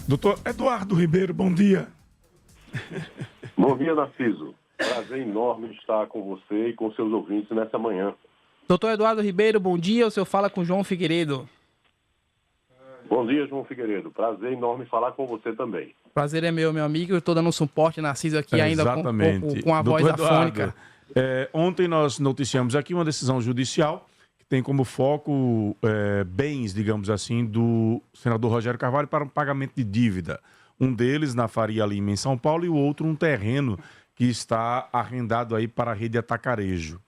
Doutor Eduardo Ribeiro, bom dia. Bom dia, Narciso. Prazer enorme estar com você e com seus ouvintes nessa manhã. Doutor Eduardo Ribeiro, bom dia. O senhor fala com João Figueiredo. Bom dia, João Figueiredo. Prazer enorme falar com você também. Prazer é meu amigo. Eu estou dando um suporte, Narciso, aqui ainda com a voz afônica. Ontem nós noticiamos aqui uma decisão judicial que tem como foco bens, digamos assim, do senador Rogério Carvalho para um pagamento de dívida. Um deles na Faria Lima, em São Paulo, e o outro um terreno que está arrendado aí para a rede Atacarejo.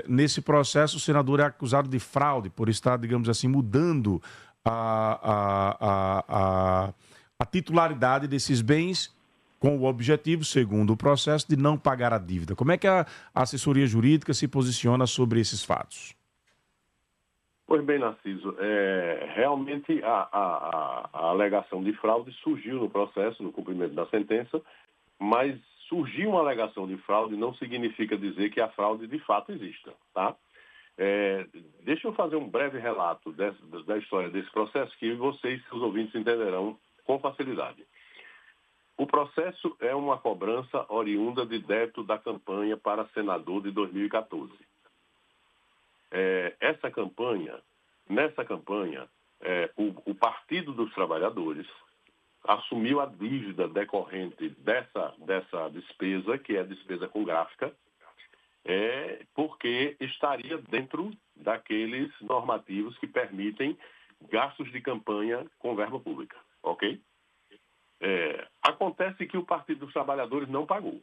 Nesse processo, o senador é acusado de fraude por estar, digamos assim, mudando a titularidade desses bens com o objetivo, segundo o processo, de não pagar a dívida. Como é que a assessoria jurídica se posiciona sobre esses fatos? Pois bem, Narciso, realmente a alegação de fraude surgiu no processo, no cumprimento da sentença, mas surgir uma alegação de fraude não significa dizer que a fraude de fato exista, tá? Deixa eu fazer um breve relato da história desse processo que vocês, seus ouvintes, entenderão com facilidade. O processo é uma cobrança oriunda de débito da campanha para senador de 2014. Nessa campanha, o Partido dos Trabalhadores assumiu a dívida decorrente dessa despesa, que é a despesa com gráfica, porque estaria dentro daqueles normativos que permitem gastos de campanha com verba pública, ok? Acontece que o Partido dos Trabalhadores não pagou.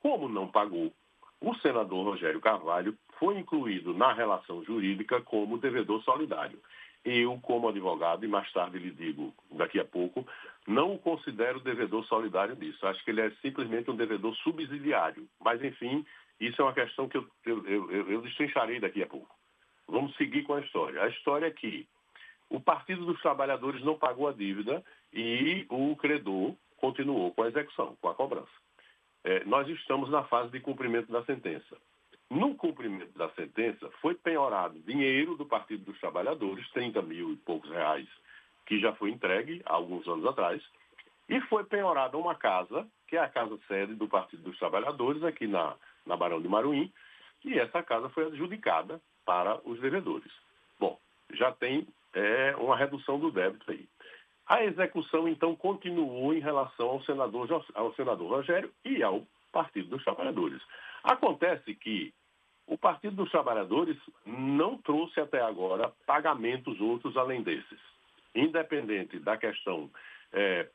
Como não pagou, o senador Rogério Carvalho foi incluído na relação jurídica como devedor solidário. Eu, como advogado, e mais tarde lhe digo daqui a pouco, não o considero devedor solidário disso. Acho que ele é simplesmente um devedor subsidiário. Mas, enfim, isso é uma questão que eu destrincharei daqui a pouco. Vamos seguir com a história. A história é que o Partido dos Trabalhadores não pagou a dívida e o credor continuou com a execução, com a cobrança. Nós estamos na fase de cumprimento da sentença. No cumprimento da sentença, foi penhorado dinheiro do Partido dos Trabalhadores, 30 mil e poucos reais, que já foi entregue há alguns anos atrás, e foi penhorada uma casa, que é a casa sede do Partido dos Trabalhadores, aqui na Barão de Maruim, e essa casa foi adjudicada para os devedores. Bom, já tem uma redução do débito aí. A execução, então, continuou em relação ao senador Rogério e ao Partido dos Trabalhadores. Acontece que o Partido dos Trabalhadores não trouxe até agora pagamentos outros além desses. Independente da questão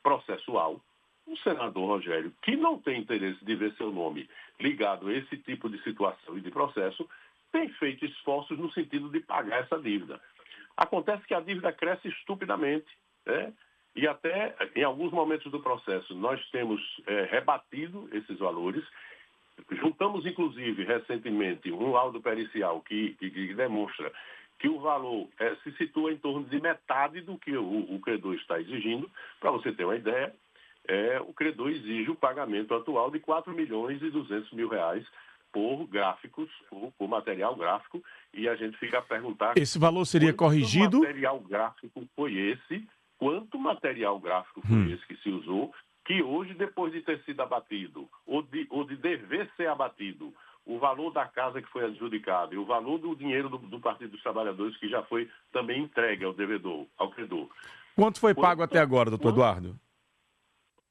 processual, o senador Rogério, que não tem interesse de ver seu nome ligado a esse tipo de situação e de processo, tem feito esforços no sentido de pagar essa dívida. Acontece que a dívida cresce estupidamente, e até em alguns momentos do processo nós temos rebatido esses valores. Juntamos, inclusive, recentemente, um laudo pericial que demonstra que o valor se situa em torno de metade do que o credor está exigindo. Para você ter uma ideia, o credor exige o pagamento atual de 4 milhões e 200 mil reais por gráficos, por material gráfico, e a gente fica a perguntar... Esse valor seria corrigido? Quanto material gráfico foi esse que se usou, que hoje, depois de ter sido abatido, ou de dever ser abatido, o valor da casa que foi adjudicada e o valor do dinheiro do Partido dos Trabalhadores, que já foi também entregue ao devedor, ao credor. Quanto foi pago até agora, doutor Eduardo?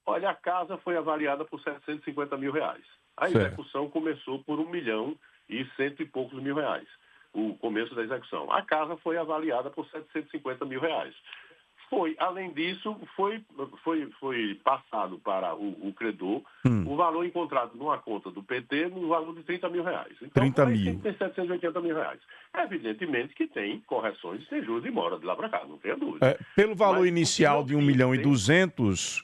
Olha, a casa foi avaliada por 750 mil reais. A execução começou por 1 milhão e cento e poucos mil reais, o começo da execução. A casa foi avaliada por 750 mil reais. Além disso, foi passado para o credor o valor encontrado numa conta do PT no valor de 30 mil reais. Então, 30 mil. Tem 780 mil reais. Evidentemente que tem correções, tem juros e mora de lá para cá, não tenha dúvida. Pelo valor inicial de 1 milhão e 200,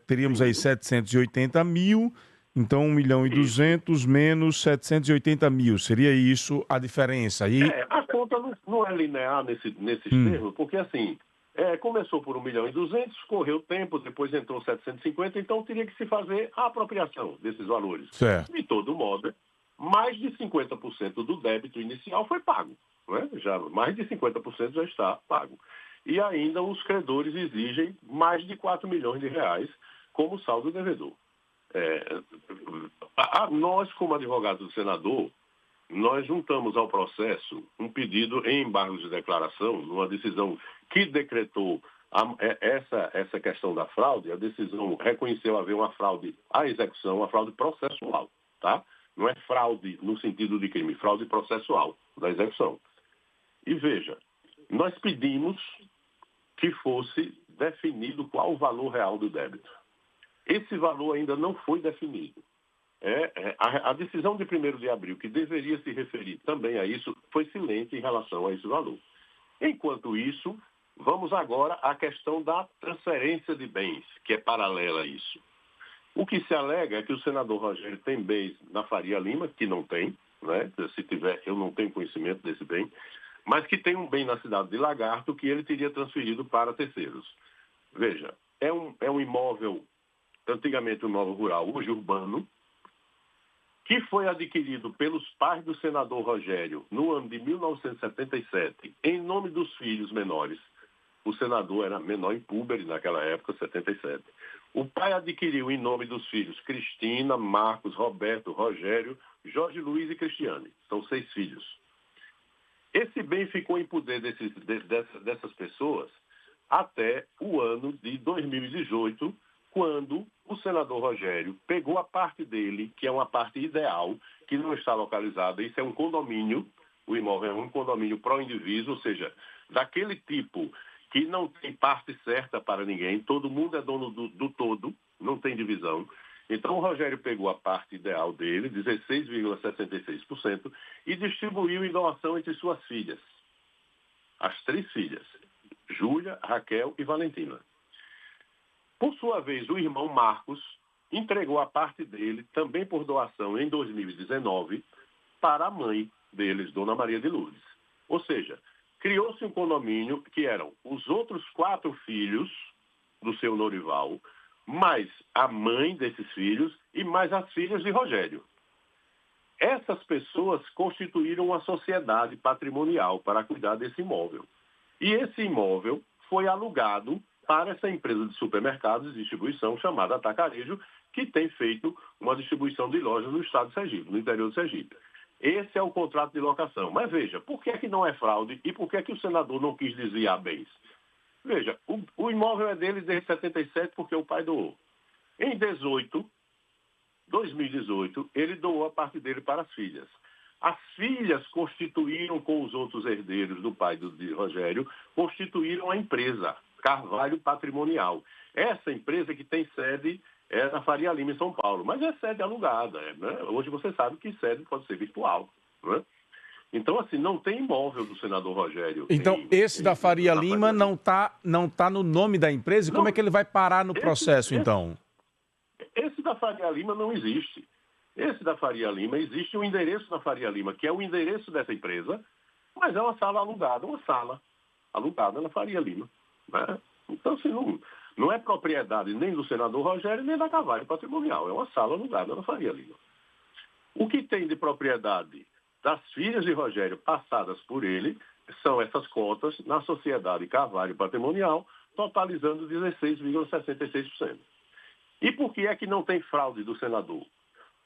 teríamos aí 780 mil, então 1 milhão e 200 menos 780 mil, seria isso a diferença? A conta não é linear nesses termos, porque assim... começou por 1 milhão e 200, correu o tempo, depois entrou 750, então teria que se fazer a apropriação desses valores. Certo. De todo modo, mais de 50% do débito inicial foi pago. Já, mais de 50% já está pago. e ainda os credores exigem mais de 4 milhões de reais como saldo devedor. Nós, como advogados do senador, nós juntamos ao processo um pedido em embargo de declaração, numa decisão que decretou essa questão da fraude. A decisão reconheceu haver uma fraude à execução, uma fraude processual, tá? Não é fraude no sentido de crime, fraude processual da execução. E veja, nós pedimos que fosse definido qual o valor real do débito. Esse valor ainda não foi definido. A decisão de 1º de abril, que deveria se referir também a isso, foi silente em relação a esse valor. Enquanto isso, vamos agora à questão da transferência de bens, que é paralela a isso. O que se alega é que o senador Rogério tem bens na Faria Lima, que não tem, né? Se tiver, eu não tenho conhecimento desse bem, mas que tem um bem na cidade de Lagarto que ele teria transferido para terceiros. Veja, é um imóvel, antigamente um imóvel rural, hoje urbano, que foi adquirido pelos pais do senador Rogério no ano de 1977, em nome dos filhos menores. O senador era menor em púbere naquela época, 77. O pai adquiriu em nome dos filhos Cristina, Marcos, Roberto, Rogério, Jorge Luiz e Cristiane. São 6 filhos. Esse bem ficou em poder dessas pessoas até o ano de 2018, quando o senador Rogério pegou a parte dele, que é uma parte ideal, que não está localizada. Isso é um condomínio, o imóvel é um condomínio pró-indivíduo, ou seja, daquele tipo que não tem parte certa para ninguém, todo mundo é dono do todo, não tem divisão. Então o Rogério pegou a parte ideal dele, 16,66%, e distribuiu em doação entre suas filhas. As 3 filhas, Júlia, Raquel e Valentina. Por sua vez, o irmão Marcos entregou a parte dele, também por doação, em 2019, para a mãe deles, Dona Maria de Lourdes. Ou seja, criou-se um condomínio que eram os outros 4 filhos do seu Norival, mais a mãe desses filhos e mais as filhas de Rogério. Essas pessoas constituíram uma sociedade patrimonial para cuidar desse imóvel. E esse imóvel foi alugado para essa empresa de supermercados e distribuição chamada Atacarejo, que tem feito uma distribuição de lojas no estado de Sergipe, no interior de Sergipe. Esse é o contrato de locação. Mas veja, por que não é fraude e por que o senador não quis desviar bens? Veja, o imóvel é dele desde 77 porque o pai doou. Em 2018, ele doou a parte dele para as filhas. As filhas constituíram com os outros herdeiros do pai de Rogério, constituíram a empresa Carvalho Patrimonial. Essa empresa que tem sede na Faria Lima, em São Paulo, mas é sede alugada. Né? Hoje você sabe que sede pode ser virtual. Né? Então, assim, não tem imóvel do senador Rogério. Então, esse da Faria Lima não tá no nome da empresa? E como é que ele vai parar no processo, então? Esse da Faria Lima não existe. Esse da Faria Lima existe um endereço na Faria Lima, que é o endereço dessa empresa, mas é uma sala alugada, na Faria Lima. Né? Então, assim, não é propriedade nem do senador Rogério, nem da Carvalho Patrimonial. É uma sala alugada na Faria Lima. O que tem de propriedade das filhas de Rogério passadas por ele são essas cotas na Sociedade Carvalho Patrimonial, totalizando 16,66%. E por que é que não tem fraude do senador?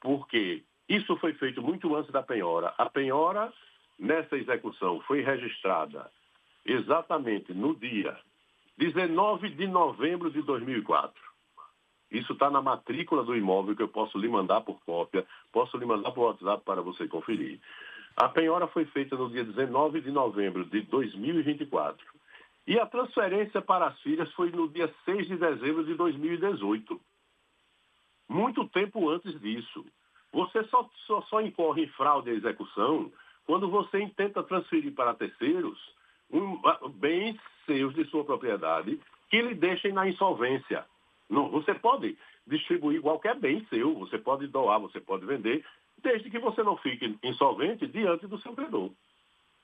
Porque isso foi feito muito antes da penhora. A penhora, nessa execução, foi registrada exatamente no dia 19 de novembro de 2004. Isso está na matrícula do imóvel, que eu posso lhe mandar por cópia, posso lhe mandar por WhatsApp para você conferir. A penhora foi feita no dia 19 de novembro de 2024. E a transferência para as filhas foi no dia 6 de dezembro de 2018. Muito tempo antes disso. Você só incorre em fraude à execução quando você tenta transferir para terceiros bens seus de sua propriedade que lhe deixem na insolvência. Não, você pode distribuir qualquer bem seu, você pode doar, você pode vender, desde que você não fique insolvente diante do seu credor.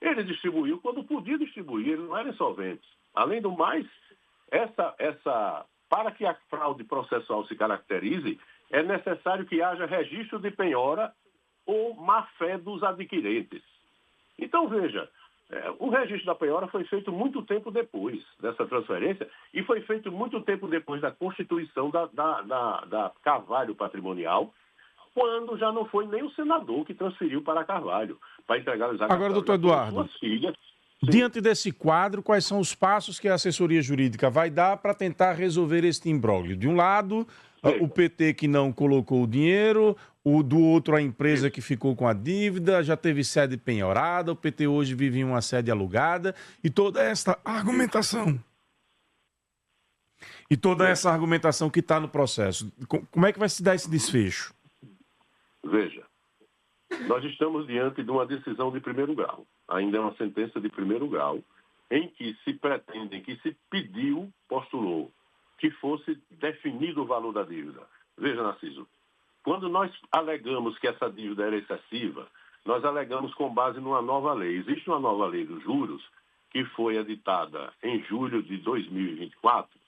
Ele distribuiu quando podia distribuir, ele não era insolvente. Além do mais, para que a fraude processual se caracterize, é necessário que haja registro de penhora ou má-fé dos adquirentes. Então, veja, O registro da penhora foi feito muito tempo depois dessa transferência e foi feito muito tempo depois da constituição da Carvalho Patrimonial, quando já não foi nem o senador que transferiu para Carvalho, para entregar os Agora, doutor Eduardo, diante desse quadro, quais são os passos que a assessoria jurídica vai dar para tentar resolver este imbróglio? De um lado, o PT que não colocou o dinheiro, do outro a empresa que ficou com a dívida, já teve sede penhorada, o PT hoje vive em uma sede alugada, e toda essa argumentação. E toda essa argumentação que está no processo. Como é que vai se dar esse desfecho? Veja, nós estamos diante de uma decisão de primeiro grau. Ainda é uma sentença de primeiro grau, em que se pretende, em que se postulou, que fosse definido o valor da dívida. Veja, Narciso, quando nós alegamos que essa dívida era excessiva, nós alegamos com base numa nova lei. Existe uma nova lei dos juros, que foi editada em julho de 2024,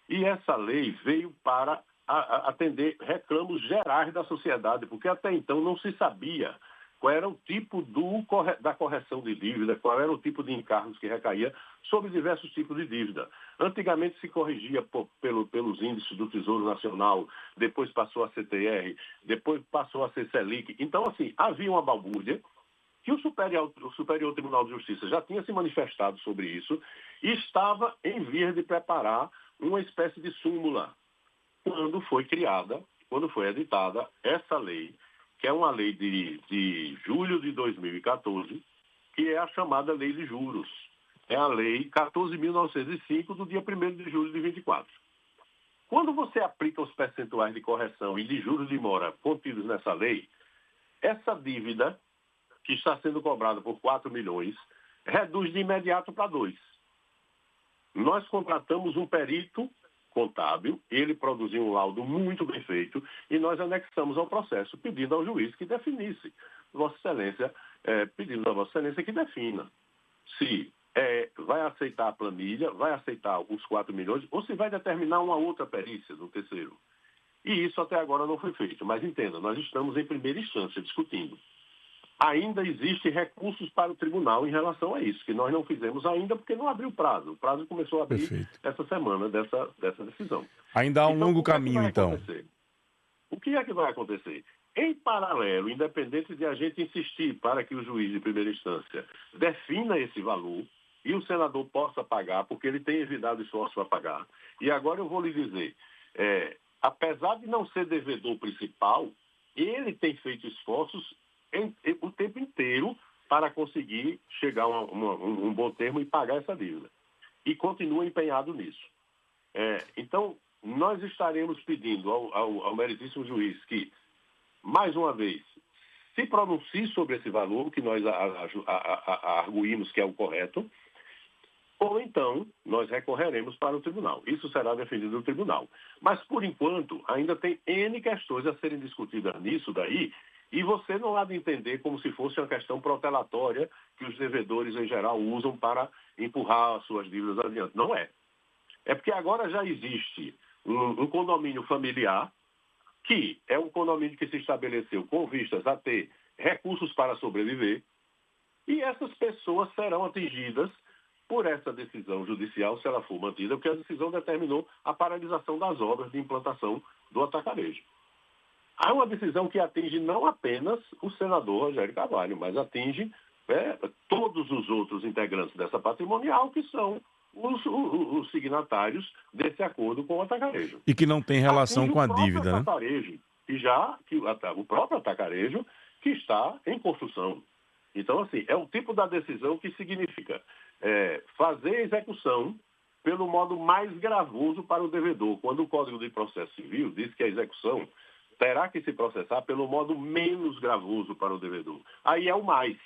e essa lei veio para atender reclamos gerais da sociedade, porque até então não se sabia qual era o tipo da correção de dívida, qual era o tipo de encargos que recaía sobre diversos tipos de dívida. Antigamente se corrigia pelos índices do Tesouro Nacional, depois passou a CTR, depois passou a ser Selic. Então, assim, havia uma balbúrdia que o Superior Tribunal de Justiça já tinha se manifestado sobre isso e estava em vias de preparar uma espécie de súmula quando foi editada essa lei, que é uma lei de julho de 2014, que é a chamada Lei de Juros. É a Lei 14.905, do dia 1º de julho de 24. Quando você aplica os percentuais de correção e de juros de mora contidos nessa lei, essa dívida, que está sendo cobrada por 4 milhões, reduz de imediato para 2. Nós contratamos um perito contábil, ele produziu um laudo muito bem feito e nós anexamos ao processo, pedindo ao juiz que definisse. Pedimos a Vossa Excelência que defina se vai aceitar a planilha, vai aceitar os 4 milhões ou se vai determinar uma outra perícia do terceiro. E isso até agora não foi feito. Mas entenda, nós estamos em primeira instância discutindo. Ainda existem recursos para o tribunal em relação a isso, que nós não fizemos ainda porque não abriu o prazo. O prazo começou a abrir essa semana dessa decisão. Ainda há um longo caminho, então. O que é que vai acontecer? Em paralelo, independente de a gente insistir para que o juiz de primeira instância defina esse valor e o senador possa pagar, porque ele tem evitado esforço para pagar. E agora eu vou lhe dizer, apesar de não ser devedor principal, ele tem feito esforços o tempo inteiro para conseguir chegar a um bom termo e pagar essa dívida. E continua empenhado nisso. Então, nós estaremos pedindo ao meritíssimo juiz que, mais uma vez, se pronuncie sobre esse valor que nós arguímos que é o correto, ou então nós recorreremos para o tribunal. Isso será definido no tribunal. Mas, por enquanto, ainda tem N questões a serem discutidas nisso daí, e você não há de entender como se fosse uma questão protelatória que os devedores, em geral, usam para empurrar as suas dívidas adiante. Não é. É porque agora já existe um condomínio familiar, que é um condomínio que se estabeleceu com vistas a ter recursos para sobreviver, e essas pessoas serão atingidas por essa decisão judicial, se ela for mantida, porque a decisão determinou a paralisação das obras de implantação do atacarejo. Há uma decisão que atinge não apenas o senador Rogério Carvalho, mas atinge todos os outros integrantes dessa patrimonial, que são os signatários desse acordo com o atacarejo. E que não tem relação com a dívida, né? O próprio atacarejo que está em construção. Então, assim, é o tipo da decisão que significa fazer execução pelo modo mais gravoso para o devedor. Quando o Código de Processo Civil diz que a execução terá que se processar pelo modo menos gravoso para o devedor. Aí é o mais.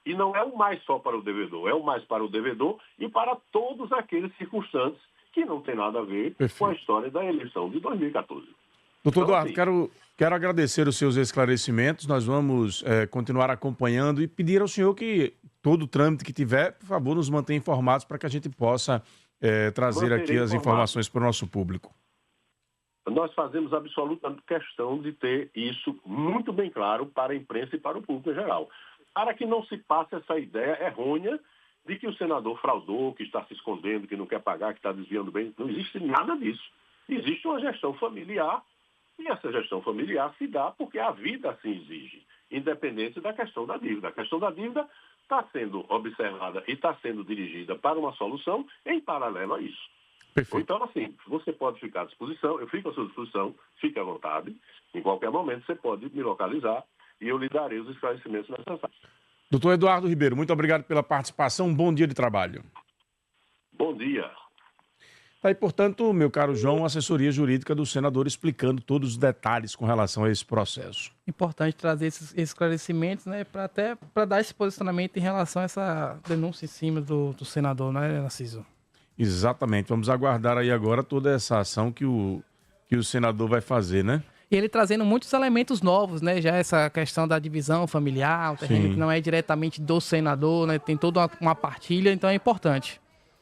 E não é o mais só para o devedor, é o mais para o devedor e para todos aqueles circunstantes que não tem nada a ver com a história da eleição de 2014. Doutor Eduardo, assim, quero agradecer os seus esclarecimentos. Nós vamos continuar acompanhando e pedir ao senhor que todo trâmite que tiver, por favor, nos mantenha informados para que a gente possa trazer aqui as informações para o nosso público. Nós fazemos absoluta questão de ter isso muito bem claro para a imprensa e para o público em geral, para que não se passe essa ideia errônea de que o senador fraudou, que está se escondendo, que não quer pagar, que está desviando bem. Não existe nada disso. Existe uma gestão familiar e essa gestão familiar se dá porque a vida assim exige, independente da questão da dívida. A questão da dívida está sendo observada e está sendo dirigida para uma solução em paralelo a isso. Perfeito. Então, assim, você pode ficar à disposição, eu fico à sua disposição, fique à vontade. Em qualquer momento você pode me localizar e eu lhe darei os esclarecimentos necessários. Doutor Eduardo Ribeiro, muito obrigado pela participação. Um bom dia de trabalho. Bom dia. Tá aí, portanto, meu caro João, assessoria jurídica do senador explicando todos os detalhes com relação a esse processo. Importante trazer esses esclarecimentos, né, para dar esse posicionamento em relação a essa denúncia em cima do senador, né, Narciso? Exatamente. Vamos aguardar aí agora toda essa ação que o senador vai fazer, né? E ele trazendo muitos elementos novos, né? Já essa questão da divisão familiar, o terreno que não é diretamente do senador, né? Tem toda uma partilha, então é importante.